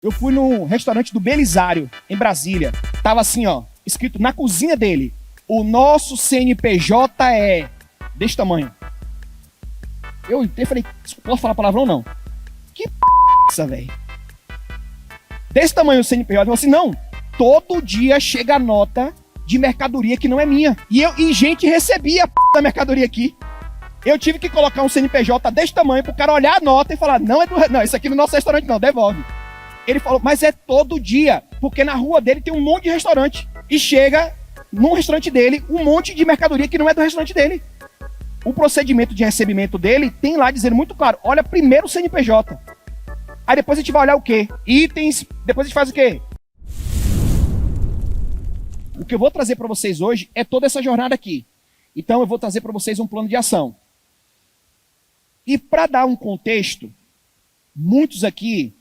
Eu fui num restaurante do Belisário, em Brasília. Tava assim, ó, escrito na cozinha dele: o nosso CNPJ é desse tamanho. Eu falei, posso falar palavrão ou não? Que essa, velho? Desse tamanho o CNPJ. Eu falei assim, não, todo dia chega nota de mercadoria que não é minha. E gente recebia a da mercadoria aqui. Eu tive que colocar um CNPJ desse tamanho pro cara olhar a nota e falar, não, não, isso aqui no nosso restaurante não, devolve. Ele falou, mas é todo dia, porque na rua dele tem um monte de restaurante. E chega num restaurante dele um monte de mercadoria que não é do restaurante dele. O procedimento de recebimento dele tem lá dizendo muito claro, olha primeiro o CNPJ. Aí depois a gente vai olhar o quê? Itens, depois a gente faz o quê? O que eu vou trazer para vocês hoje é toda essa jornada aqui. Então eu vou trazer para vocês um plano de ação. E para dar um contexto, muitos aqui,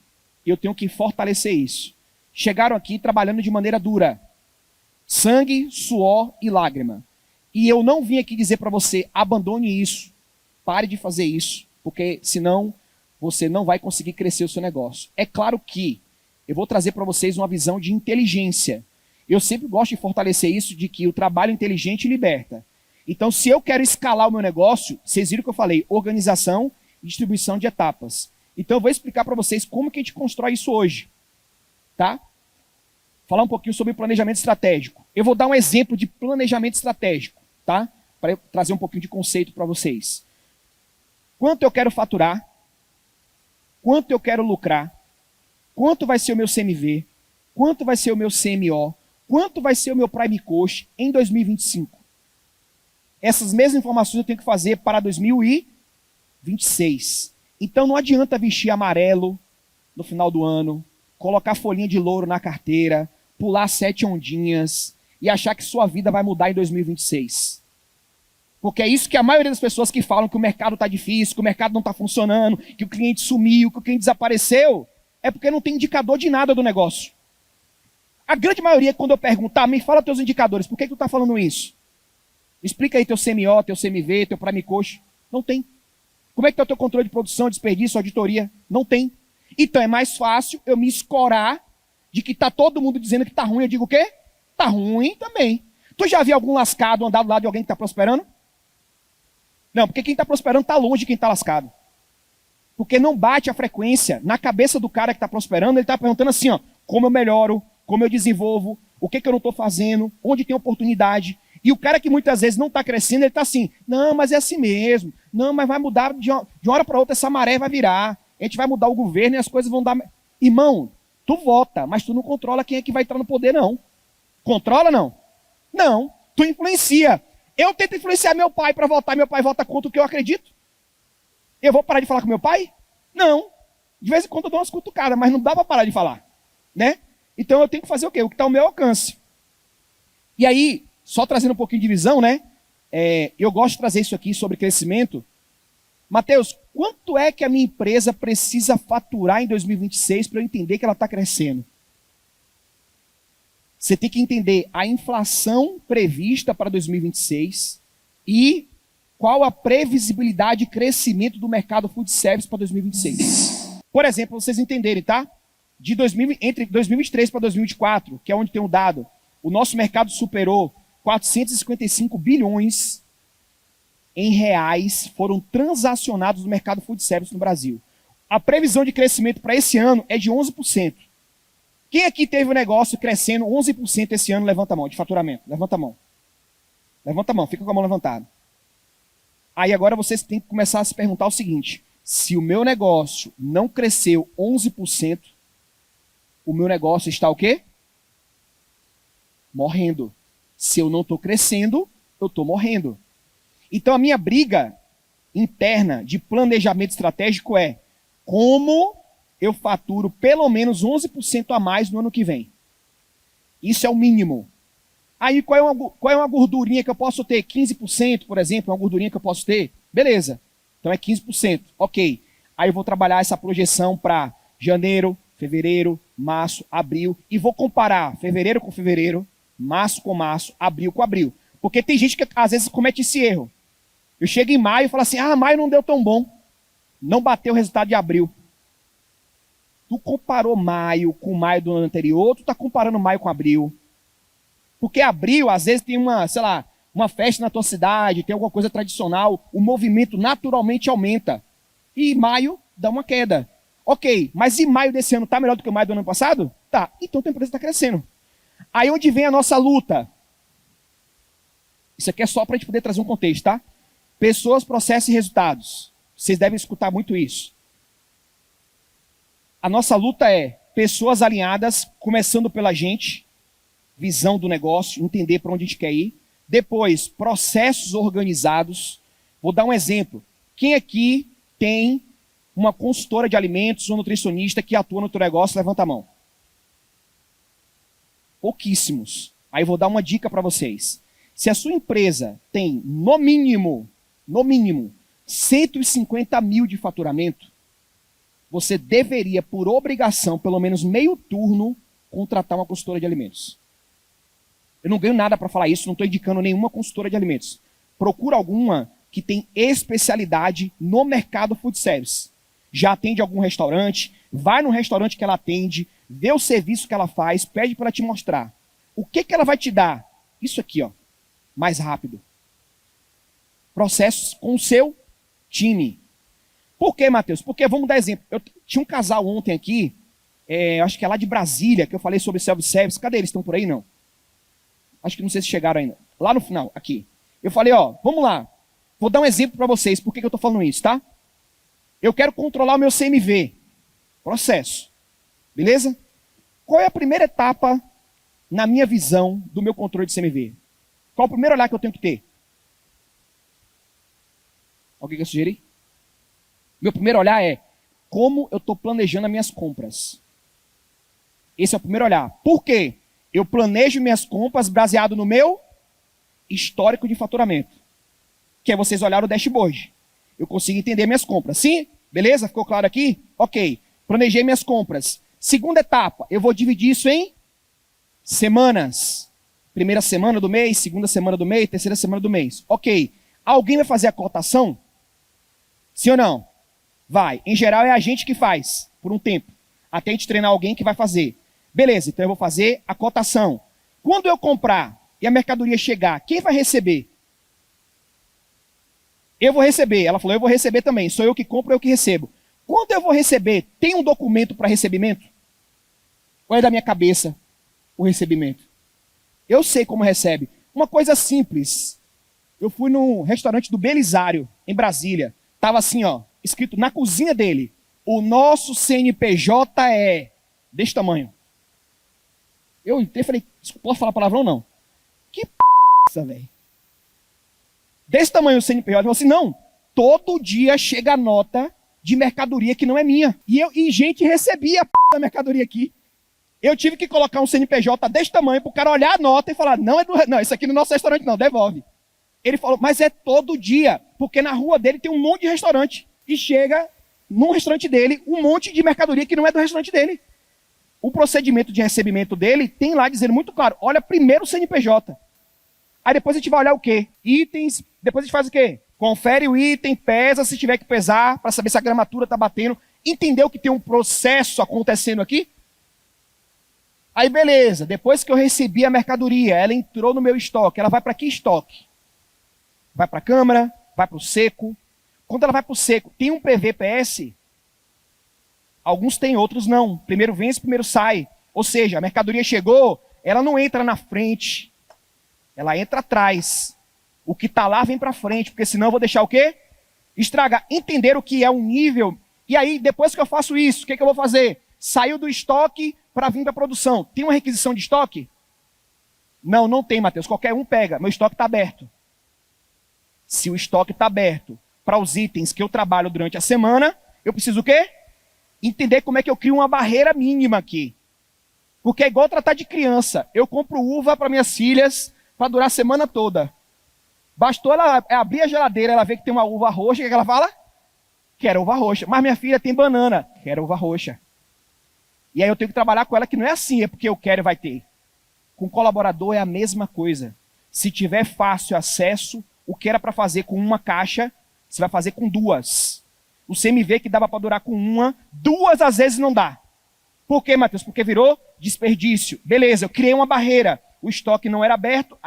eu tenho que fortalecer isso, chegaram aqui trabalhando de maneira dura. Sangue, suor e lágrima. E eu não vim aqui dizer para você, abandone isso, pare de fazer isso, porque senão você não vai conseguir crescer o seu negócio. É claro que eu vou trazer para vocês uma visão de inteligência. Eu sempre gosto de fortalecer isso, de que o trabalho inteligente liberta. Então, se eu quero escalar o meu negócio, vocês viram que eu falei, organização e distribuição de etapas. Então, eu vou explicar para vocês como que a gente constrói isso hoje. Tá? Falar um pouquinho sobre planejamento estratégico. Eu vou dar um exemplo de planejamento estratégico, tá? Para trazer um pouquinho de conceito para vocês. Quanto eu quero faturar? Quanto eu quero lucrar? Quanto vai ser o meu CMV? Quanto vai ser o meu CMO? Quanto vai ser o meu Prime Cost em 2025? Essas mesmas informações eu tenho que fazer para 2026. Então não adianta vestir amarelo no final do ano, colocar folhinha de louro na carteira, pular 7 ondinhas e achar que sua vida vai mudar em 2026. Porque é isso que a maioria das pessoas que falam que o mercado está difícil, que o mercado não está funcionando, que o cliente sumiu, que o cliente desapareceu, é porque não tem indicador de nada do negócio. A grande maioria, quando eu perguntar, me fala teus indicadores, por que tu está falando isso? Explica aí teu CMO, teu CMV, teu Prime Cost. Não tem. Como é que está o teu controle de produção, desperdício, auditoria? Não tem. Então é mais fácil eu me escorar de que está todo mundo dizendo que está ruim. Eu digo o quê? Está ruim também. Tu já viu algum lascado andar do lado de alguém que está prosperando? Não, porque quem está prosperando está longe de quem está lascado. Porque não bate a frequência na cabeça do cara que está prosperando. Ele está perguntando assim, ó, como eu melhoro, como eu desenvolvo, o que eu não estou fazendo, onde tem oportunidade. E o cara que muitas vezes não está crescendo, ele está assim, não, mas é assim mesmo. Não, mas vai mudar de uma hora para outra, essa maré vai virar. A gente vai mudar o governo e as coisas vão dar... Irmão, tu vota, mas tu não controla quem é que vai entrar no poder, não. Controla, não? Não. Tu influencia. Eu tento influenciar meu pai para votar, meu pai vota contra o que eu acredito. Eu vou parar de falar com meu pai? Não. De vez em quando eu dou umas cutucadas, mas não dá para parar de falar. Né? Então eu tenho que fazer o quê? O que está ao meu alcance. E aí, só trazendo um pouquinho de visão, né? Eu gosto de trazer isso aqui sobre crescimento. Mateus, quanto é que a minha empresa precisa faturar em 2026 para eu entender que ela está crescendo? Você tem que entender a inflação prevista para 2026 e qual a previsibilidade de crescimento do mercado food service para 2026. Por exemplo, vocês entenderem, tá? Entre 2023 para 2024, que é onde tem um dado, o nosso mercado superou 455 bilhões em reais foram transacionados no mercado food service no Brasil. A previsão de crescimento para esse ano é de 11%. Quem aqui teve um negócio crescendo 11% esse ano, levanta a mão, de faturamento. Levanta a mão. Levanta a mão, fica com a mão levantada. Aí agora vocês têm que começar a se perguntar o seguinte, se o meu negócio não cresceu 11%, o meu negócio está o quê? Morrendo. Se eu não estou crescendo, eu estou morrendo. Então a minha briga interna de planejamento estratégico é como eu faturo pelo menos 11% a mais no ano que vem. Isso é o mínimo. Aí qual é uma gordurinha que eu posso ter? 15%, por exemplo, uma gordurinha que eu posso ter? Beleza. Então é 15%. Ok. Aí eu vou trabalhar essa projeção para janeiro, fevereiro, março, abril. E vou comparar fevereiro com fevereiro, março com março, abril com abril. Porque tem gente que às vezes comete esse erro. Eu chego em maio e falo assim, maio não deu tão bom. Não bateu o resultado de abril. Tu comparou maio com maio do ano anterior, tu tá comparando maio com abril. Porque abril, às vezes, tem uma, sei lá, uma festa na tua cidade, tem alguma coisa tradicional, o movimento naturalmente aumenta. E maio dá uma queda. Ok, mas e maio desse ano tá melhor do que o maio do ano passado? Tá, então tua empresa está crescendo. Aí onde vem a nossa luta? Isso aqui é só para a gente poder trazer um contexto, tá? Pessoas, processos e resultados. Vocês devem escutar muito isso. A nossa luta é pessoas alinhadas, começando pela gente, visão do negócio, entender para onde a gente quer ir. Depois, processos organizados. Vou dar um exemplo. Quem aqui tem uma consultora de alimentos ou nutricionista que atua no teu negócio? Levanta a mão. Pouquíssimos. Aí vou dar uma dica para vocês. Se a sua empresa tem, no mínimo, 150 mil de faturamento, você deveria, por obrigação, pelo menos meio turno, contratar uma consultora de alimentos. Eu não ganho nada para falar isso, não estou indicando nenhuma consultora de alimentos. Procura alguma que tem especialidade no mercado food service. Já atende algum restaurante, vai no restaurante que ela atende, vê o serviço que ela faz, pede para ela te mostrar. O que ela vai te dar? Isso aqui, ó, mais rápido. Processos com o seu time. Por quê, Matheus? Porque, vamos dar exemplo. Eu tinha um casal ontem aqui, acho que é lá de Brasília, que eu falei sobre self-service. Cadê eles? Estão por aí, não? Acho que não sei se chegaram ainda. Lá no final, aqui. Eu falei, ó, vamos lá. Vou dar um exemplo para vocês. Por que eu estou falando isso, tá? Eu quero controlar o meu CMV. Processo. Beleza? Qual é a primeira etapa, na minha visão, do meu controle de CMV? Qual é o primeiro olhar que eu tenho que ter? Alguém quer sugerir? Meu primeiro olhar é como eu estou planejando as minhas compras. Esse é o primeiro olhar. Por quê? Eu planejo minhas compras baseado no meu histórico de faturamento. Que é vocês olharem o dashboard. Eu consigo entender minhas compras. Sim? Beleza? Ficou claro aqui? Ok. Planejei minhas compras. Segunda etapa, eu vou dividir isso em semanas. Primeira semana do mês, segunda semana do mês, terceira semana do mês. Ok. Alguém vai fazer a cotação? Sim ou não? Vai. Em geral é a gente que faz, por um tempo. Até a gente treinar alguém que vai fazer. Beleza, então eu vou fazer a cotação. Quando eu comprar e a mercadoria chegar, quem vai receber? Eu vou receber. Ela falou, eu vou receber também. Sou eu que compro, eu que recebo. Quando eu vou receber, tem um documento para recebimento? Ou é da minha cabeça o recebimento? Eu sei como recebe. Uma coisa simples. Eu fui num restaurante do Belisário, em Brasília. Tava assim, ó, escrito na cozinha dele. O nosso CNPJ é desse tamanho. Eu entrei e falei, posso falar palavrão ou não? Que p***, velho. Desse tamanho o CNPJ. Eu falei assim, não, todo dia chega a nota de mercadoria que não é minha. E gente recebia a p*** da mercadoria aqui. Eu tive que colocar um CNPJ desse tamanho para o cara olhar a nota e falar, não, isso aqui no nosso restaurante não, devolve. Ele falou, mas é todo dia, porque na rua dele tem um monte de restaurante. E chega no restaurante dele um monte de mercadoria que não é do restaurante dele. O procedimento de recebimento dele tem lá dizendo muito claro, olha primeiro o CNPJ. Aí depois a gente vai olhar o quê? Itens, depois a gente faz o quê? Confere o item, pesa se tiver que pesar, para saber se a gramatura está batendo. Entendeu que tem um processo acontecendo aqui? Aí beleza, depois que eu recebi a mercadoria, ela entrou no meu estoque, ela vai para que estoque? Vai para a câmara, vai para o seco. Quando ela vai para o seco, tem um PVPS? Alguns tem, outros não. Primeiro vence, primeiro sai. Ou seja, a mercadoria chegou, ela não entra na frente, ela entra atrás. O que está lá vem para frente, porque senão eu vou deixar o quê? Estragar. Entender o que é um nível. E aí, depois que eu faço isso, o que eu vou fazer? Saiu do estoque para vir para a produção. Tem uma requisição de estoque? Não, não tem, Matheus. Qualquer um pega. Meu estoque está aberto. Se o estoque está aberto para os itens que eu trabalho durante a semana, eu preciso o quê? Entender como é que eu crio uma barreira mínima aqui. Porque é igual tratar de criança. Eu compro uva para minhas filhas para durar a semana toda. Bastou ela abrir a geladeira, ela ver que tem uma uva roxa, o que ela fala? Quero uva roxa. Mas minha filha tem banana. Quero uva roxa. E aí eu tenho que trabalhar com ela que não é assim, é porque eu quero e vai ter. Com colaborador é a mesma coisa. Se tiver fácil acesso, o que era para fazer com uma caixa, você vai fazer com duas. O CMV que dava para durar com uma, duas às vezes não dá. Por quê, Mateus? Porque virou desperdício. Beleza, eu criei uma barreira. O estoque não era aberto,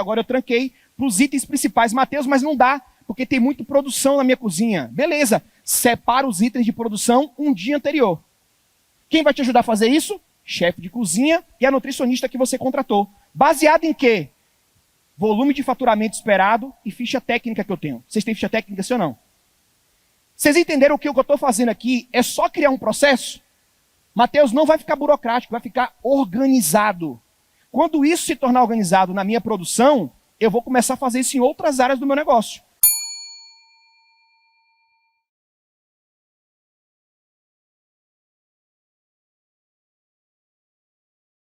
agora eu tranquei para os itens principais. Mateus, mas não dá, porque tem muita produção na minha cozinha. Beleza, separa os itens de produção um dia anterior. Quem vai te ajudar a fazer isso? Chefe de cozinha e a nutricionista que você contratou. Baseado em quê? Volume de faturamento esperado e ficha técnica que eu tenho. Vocês têm ficha técnica, sim ou não? Vocês entenderam que o que eu estou fazendo aqui é só criar um processo? Mateus, não vai ficar burocrático, vai ficar organizado. Quando isso se tornar organizado na minha produção, eu vou começar a fazer isso em outras áreas do meu negócio.